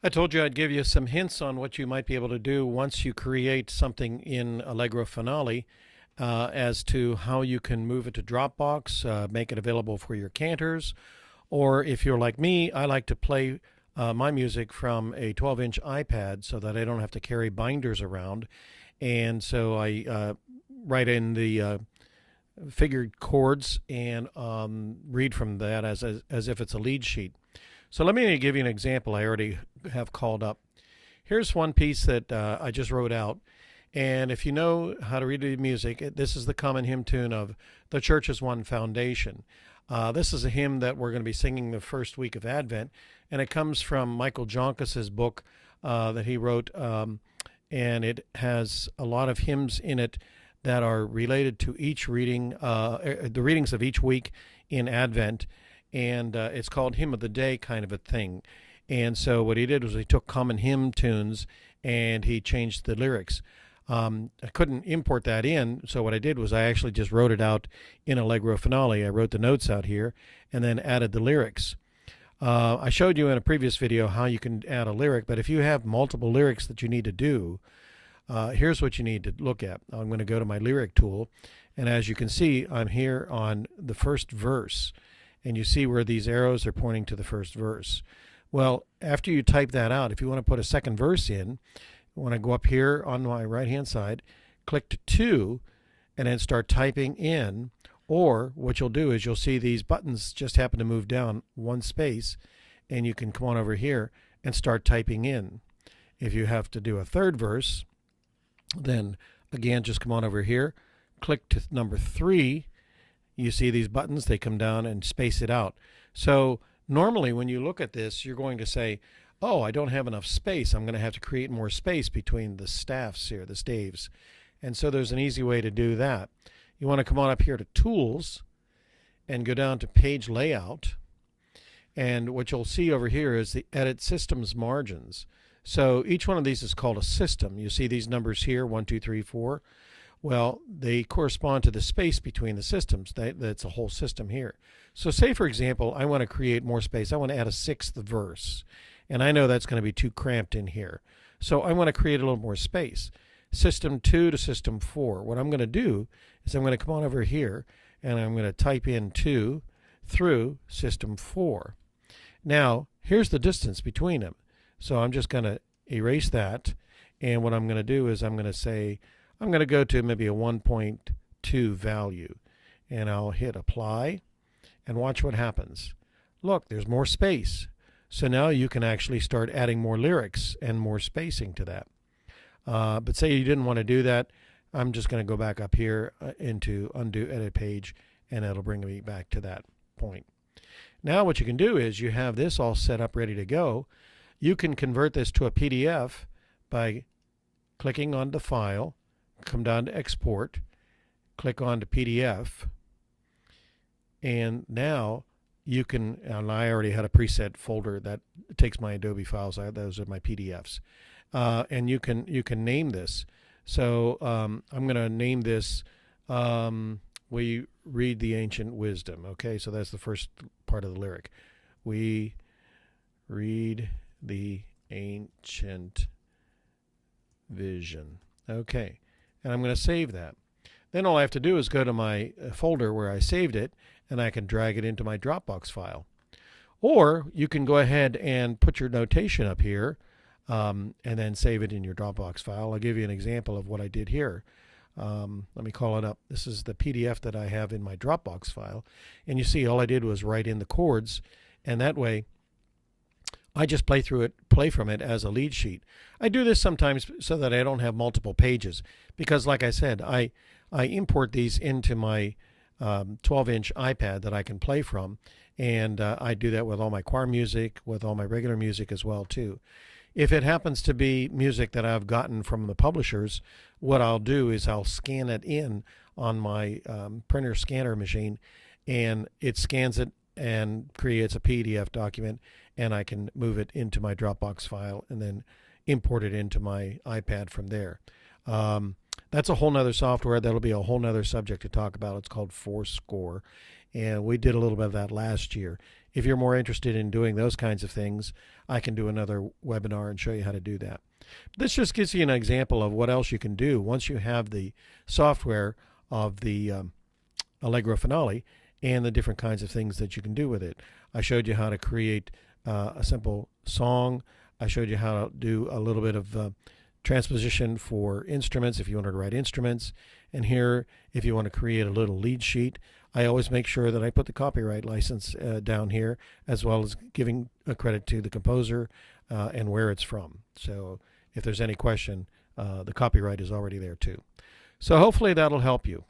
I told you I'd give you some hints on what you might be able to do once you create something in Allegro Finale as to how you can move it to Dropbox, make it available for your cantors, or if you're like me, I like to play my music from a 12-inch iPad so that I don't have to carry binders around. And so I write in the figured chords and read from that as if it's a lead sheet. So let me give you an example I already have called up. Here's one piece that I just wrote out. And if you know how to read the music, this is the common hymn tune of The Church is One Foundation. This is a hymn that we're going to be singing the first week of Advent, and it comes from Michael Jonkas's book that he wrote, and it has a lot of hymns in it that are related to each reading, the readings of each week in Advent, and it's called Hymn of the Day kind of a thing. And so what he did was he took common hymn tunes and he changed the lyrics. I couldn't import that in, so what I did was I actually just wrote it out in Allegro Finale. I wrote the notes out here and then added the lyrics. I showed you in a previous video how you can add a lyric, but if you have multiple lyrics that you need to do, here's what you need to look at. I'm going to go to my lyric tool, and as you can see, I'm here on the first verse, and you see where these arrows are pointing to the first verse. Well, after you type that out, if you want to put a second verse in, when I go up here on my right-hand side, click to 2, and then start typing in, or what you'll do is you'll see these buttons just happen to move down one space, and you can come on over here and start typing in. If you have to do a third verse, then again, just come on over here, click to number 3. You see these buttons, they come down and space it out. So normally when you look at this, you're going to say, oh, I don't have enough space. I'm going to have to create more space between the staffs here, the staves. And so there's an easy way to do that. You want to come on up here to Tools and go down to Page Layout. And what you'll see over here is the Edit Systems Margins. So each one of these is called a system. You see these numbers here, 1, 2, 3, 4. Well, they correspond to the space between the systems. That's a whole system here. So say, for example, I want to create more space. I want to add a 6th verse. And I know that's going to be too cramped in here. So I want to create a little more space. System 2 to System 4. What I'm going to do is I'm going to come on over here and I'm going to type in 2 through System 4. Now, here's the distance between them. So I'm just going to erase that. And what I'm going to do is I'm going to say, I'm going to go to maybe a 1.2 value. And I'll hit Apply and watch what happens. Look, there's more space. So now you can actually start adding more lyrics and more spacing to that. But say you didn't want to do that, I'm just going to go back up here into Undo Edit Page, and it'll bring me back to that point. Now what you can do is you have this all set up ready to go. You can convert this to a PDF by clicking on the file, come down to Export, click on to PDF, and now you can, and I already had a preset folder that takes my Adobe files. Those are my PDFs. And you can name this. So I'm going to name this We Read the Ancient Wisdom. Okay, so that's the first part of the lyric. We read the ancient vision. Okay, and I'm going to save that. Then all I have to do is go to my folder where I saved it, and I can drag it into my Dropbox file. Or you can go ahead and put your notation up here and then save it in your Dropbox file. I'll give you an example of what I did here. Let me call it up. This is the PDF that I have in my Dropbox file. And you see all I did was write in the chords, and that way I just play from it as a lead sheet. I do this sometimes so that I don't have multiple pages because, like I said, I import these into my 12-inch iPad that I can play from, and I do that with all my choir music, with all my regular music as well too. If it happens to be music that I've gotten from the publishers, what I'll do is I'll scan it in on my printer scanner machine, and it scans it and creates a PDF document, and I can move it into my Dropbox file and then import it into my iPad from there. That's a whole nother software. That'll be a whole nother subject to talk about. It's called Fourscore, and we did a little bit of that last year. if you're more interested in doing those kinds of things, I can do another webinar and show you how to do that. This just gives you an example of what else you can do once you have the software of the Allegro Finale and the different kinds of things that you can do with it. I showed you how to create a simple song. I showed you how to do a little bit of transposition for instruments if you wanted to write instruments. And here, if you want to create a little lead sheet, I always make sure that I put the copyright license down here, as well as giving a credit to the composer and where it's from. So if there's any question, the copyright is already there too. So hopefully that'll help you.